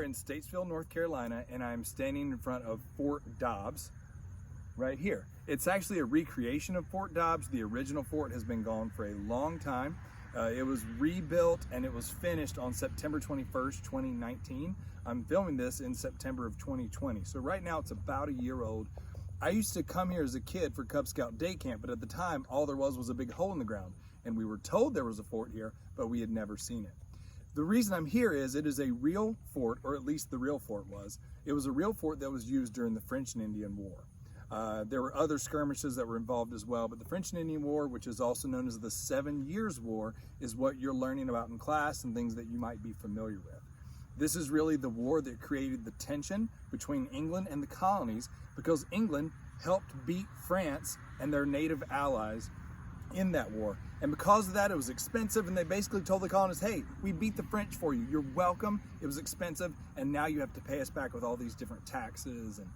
are in Statesville, North Carolina, and I'm standing in front of Fort Dobbs right here. It's actually a recreation of Fort Dobbs. The original fort has been gone for a long time. It was rebuilt and it was finished on September 21st, 2019. I'm filming this in September of 2020. So right now it's about a year old. I used to come here as a kid for Cub Scout day camp, but at the time all there was a big hole in the ground. And we were told there was a fort here, but we had never seen it. The reason I'm here is it is a real fort, or at least the real fort was. It was a real fort that was used during the French and Indian War. There were other skirmishes that were involved as well, but the French and Indian War, which is also known as the 7 Years' War, is what you're learning about in class and things that you might be familiar with. This is really the war that created the tension between England and the colonies, because England helped beat France and their native allies in that war. And because of that, it was expensive, and they basically told the colonists, hey, we beat the French for you. You're welcome. It was expensive, and now you have to pay us back with all these different taxes and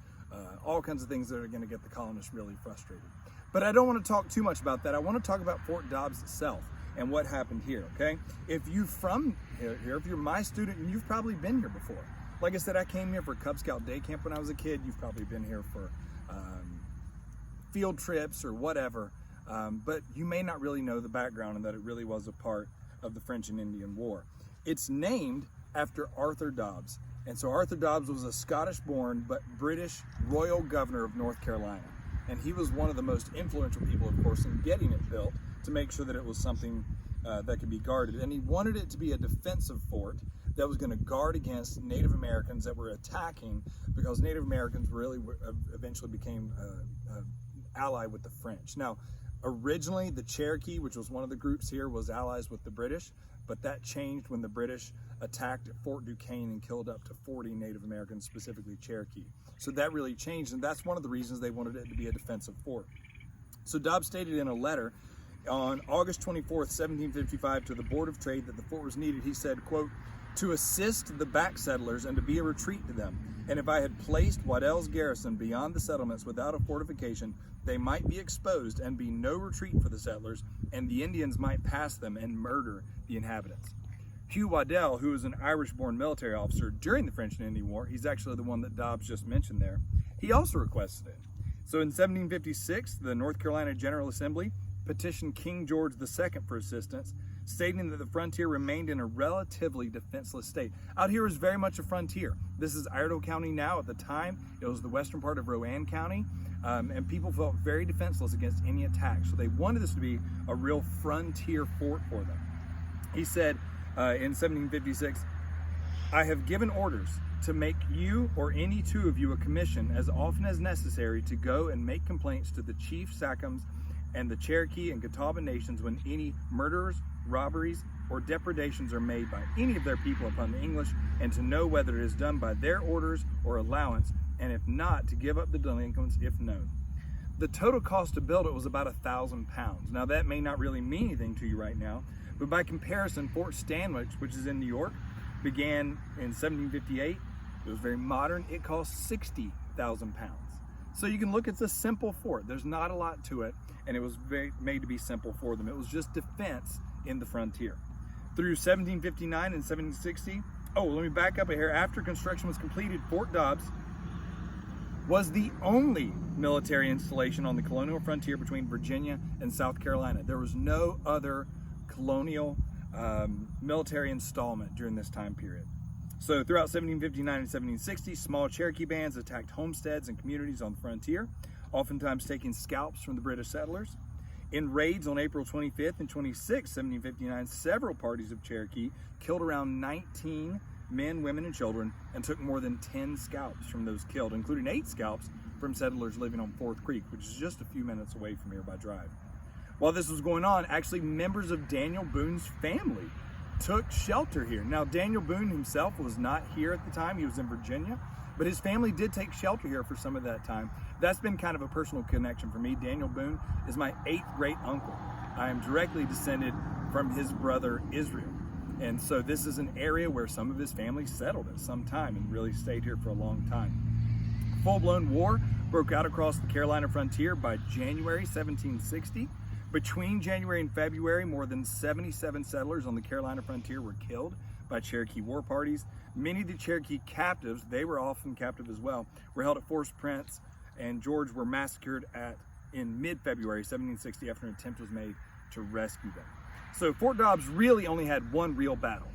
all kinds of things that are going to get the colonists really frustrated. But I don't want to talk too much about that. I want to talk about Fort Dobbs itself and what happened here, okay? If you're from here, if you're my student, and you've probably been here before. Like I said, I came here for Cub Scout day camp when I was a kid. You've probably been here for field trips or whatever. But you may not really know the background and that it really was a part of the French and Indian War. It's named after Arthur Dobbs. And so Arthur Dobbs was a Scottish-born but British royal governor of North Carolina. And he was one of the most influential people, of course, in getting it built to make sure that it was something that could be guarded. And he wanted it to be a defensive fort that was going to guard against Native Americans that were attacking, because Native Americans really eventually became allied with the French. Now, originally, the Cherokee, which was one of the groups here, was allies with the British, but that changed when the British attacked at Fort Duquesne and killed up to 40 Native Americans, specifically Cherokee. So that really changed, and that's one of the reasons they wanted it to be a defensive fort. So Dobbs stated in a letter on August 24th, 1755, to the Board of Trade that the fort was needed. He said, quote, "To assist the back settlers and to be a retreat to them. And if I had placed Waddell's garrison beyond the settlements without a fortification, they might be exposed and be no retreat for the settlers, and the Indians might pass them and murder the inhabitants." Hugh Waddell, who was an Irish-born military officer during the French and Indian War, he's actually the one that Dobbs just mentioned there, he also requested it. So in 1756, the North Carolina General Assembly petitioned King George II for assistance, stating that the frontier remained in a relatively defenseless state. Out here is very much a frontier. This is Iredell County now. At the time, it was the western part of Rowan County, and people felt very defenseless against any attack. So they wanted this to be a real frontier fort for them. He said in 1756, "I have given orders to make you or any two of you a commission as often as necessary to go and make complaints to the chief Sachems and the Cherokee and Catawba nations when any murders, robberies, or depredations are made by any of their people upon the English, and to know whether it is done by their orders or allowance, and if not, to give up the delinquents if known." The total cost to build it was about £1,000. Now that may not really mean anything to you right now, but by comparison, Fort Stanwix, which is in New York, began in 1758. It was very modern. It cost £60,000. So you can look, it's a simple fort. There's not a lot to it, and it was made to be simple for them. It was just defense in the frontier. Through 1759 and 1760, let me back up here. After construction was completed, Fort Dobbs was the only military installation on the colonial frontier between Virginia and South Carolina. There was no other colonial military installment during this time period. So throughout 1759 and 1760, small Cherokee bands attacked homesteads and communities on the frontier, oftentimes taking scalps from the British settlers. In raids on April 25th and 26th, 1759, several parties of Cherokee killed around 19 men, women, and children, and took more than 10 scalps from those killed, including 8 scalps from settlers living on Fourth Creek, which is just a few minutes away from here by drive. While this was going on, actually members of Daniel Boone's family took shelter here. Now, Daniel Boone himself was not here at the time. He was in Virginia, but his family did take shelter here for some of that time. That's been kind of a personal connection for me. Daniel Boone is my 8th great uncle. I am directly descended from his brother Israel. And so this is an area where some of his family settled at some time and really stayed here for a long time. Full-blown war broke out across the Carolina frontier by January 1760. Between January and February, more than 77 settlers on the Carolina frontier were killed by Cherokee war parties. Many of the Cherokee captives, they were often captive as well, were held at Fort Prince, and George were massacred in mid-February 1760 after an attempt was made to rescue them. So Fort Dobbs really only had one real battle,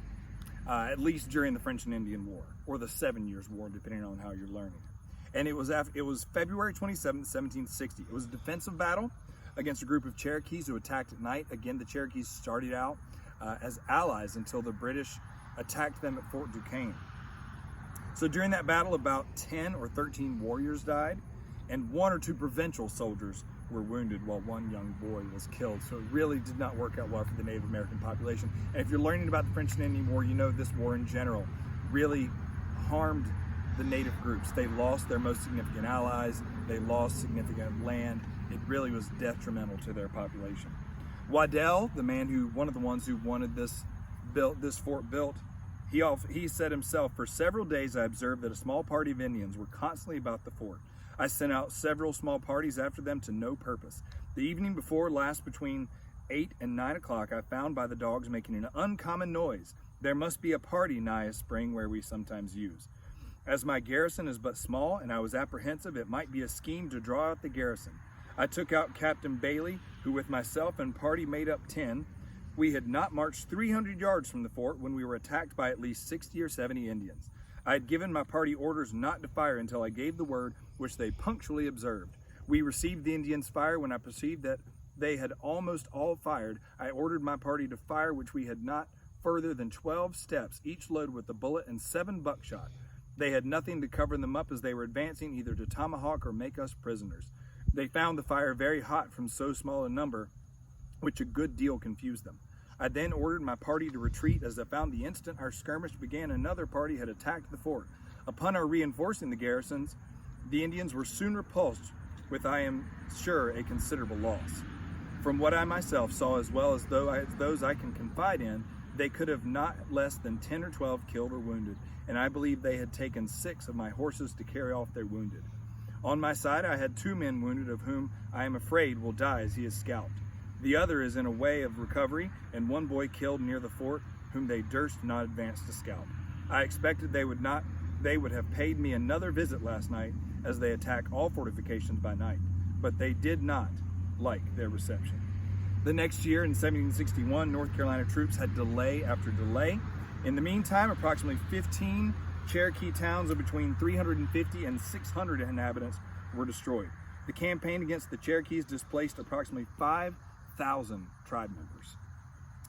at least during the French and Indian War, or the 7 Years' War, depending on how you're learning. And it was February 27, 1760. It was a defensive battle against a group of Cherokees who attacked at night. Again, the Cherokees started out as allies until the British attacked them at Fort Duquesne. So during that battle, about 10 or 13 warriors died, and 1 or 2 provincial soldiers were wounded while 1 young boy was killed. So it really did not work out well for the Native American population. And if you're learning about the French and Indian War, you know this war in general really harmed the native groups. They lost their most significant allies. They lost significant land. It really was detrimental to their population. Waddell, one of the ones who wanted this fort built, he said himself, "For several days I observed that a small party of Indians were constantly about the fort. I sent out several small parties after them to no purpose. The evening before last, between 8 and 9 o'clock, I found by the dogs making an uncommon noise. There must be a party nigh a spring where we sometimes use. As my garrison is but small, and I was apprehensive it might be a scheme to draw out the garrison, I took out Captain Bailey, who with myself and party made up 10. We had not marched 300 yards from the fort when we were attacked by at least 60 or 70 Indians. I had given my party orders not to fire until I gave the word, which they punctually observed. We received the Indians' fire. When I perceived that they had almost all fired, I ordered my party to fire, which we had not further than 12 steps, each loaded with a bullet and 7 buckshot. They had nothing to cover them up as they were advancing, either to tomahawk or make us prisoners. They found the fire very hot from so small a number, which a good deal confused them. I then ordered my party to retreat, as I found the instant our skirmish began another party had attacked the fort. Upon our reinforcing the garrisons, the Indians were soon repulsed with, I am sure, a considerable loss. From what I myself saw, as well as those I can confide in, they could have not less than 10 or 12 killed or wounded, and I believe they had taken 6 of my horses to carry off their wounded. On my side I had 2 men wounded, of whom I am afraid will die as he is scalped. The other is in a way of recovery, and 1 boy killed near the fort, whom they durst not advance to scalp. I expected they would have paid me another visit last night, as they attack all fortifications by night, but they did not like their reception." The next year, in 1761, North Carolina troops had delay after delay. In the meantime, approximately 15 Cherokee towns of between 350 and 600 inhabitants were destroyed. The campaign against the Cherokees displaced approximately 5,000 tribe members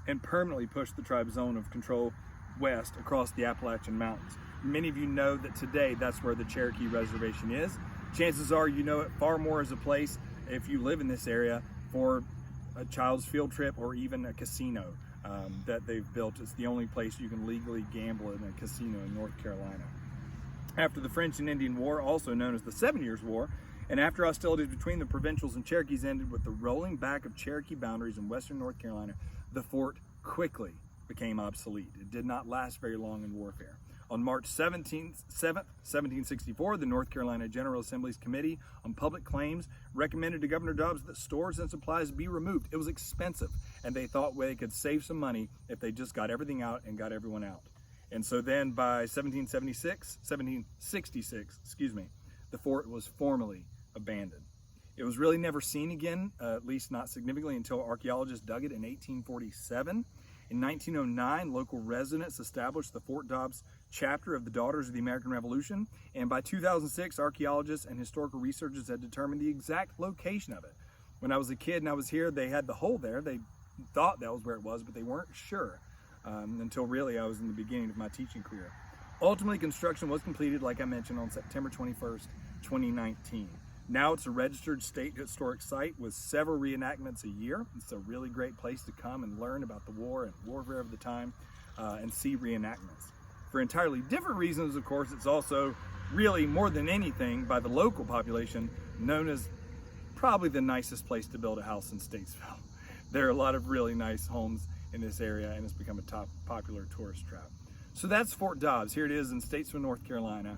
and permanently pushed the tribe's zone of control west across the Appalachian Mountains. Many of you know that today that's where the Cherokee Reservation is. Chances are you know it far more as a place, if you live in this area, for a child's field trip or even a casino that they've built. It's the only place you can legally gamble in a casino in North Carolina. After the French and Indian War, also known as the 7 Years' War, and after hostilities between the Provincials and Cherokees ended with the rolling back of Cherokee boundaries in western North Carolina, the fort quickly became obsolete. It did not last very long in warfare. On March 7, 1764, the North Carolina General Assembly's Committee on Public Claims recommended to Governor Dobbs that stores and supplies be removed. It was expensive, and they thought they could save some money if they just got everything out and got everyone out. And so then by 1766, the fort was formally abandoned. It was really never seen again, at least not significantly, until archaeologists dug it in 1847. In 1909, local residents established the Fort Dobbs chapter of the Daughters of the American Revolution, and by 2006, archaeologists and historical researchers had determined the exact location of it. When I was a kid and I was here, they had the hole there. They thought that was where it was, but they weren't sure until really I was in the beginning of my teaching career. Ultimately, construction was completed, like I mentioned, on September 21st, 2019. Now it's a registered state historic site with several reenactments a year. It's a really great place to come and learn about the war and warfare of the time and see reenactments. For entirely different reasons, of course, it's also really, more than anything, by the local population, known as probably the nicest place to build a house in Statesville. There are a lot of really nice homes in this area, and it's become a top popular tourist trap. So that's Fort Dobbs. Here it is in Statesville, North Carolina,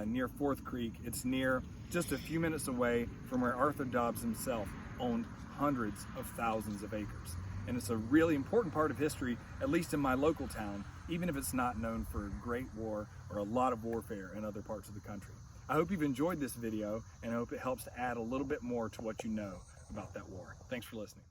near Fourth Creek. It's near, just a few minutes away from where Arthur Dobbs himself owned hundreds of thousands of acres. and it's a really important part of history, at least in my local town, even if it's not known for great war or a lot of warfare in other parts of the country. I hope you've enjoyed this video, and I hope it helps to add a little bit more to what you know about that war. Thanks for listening.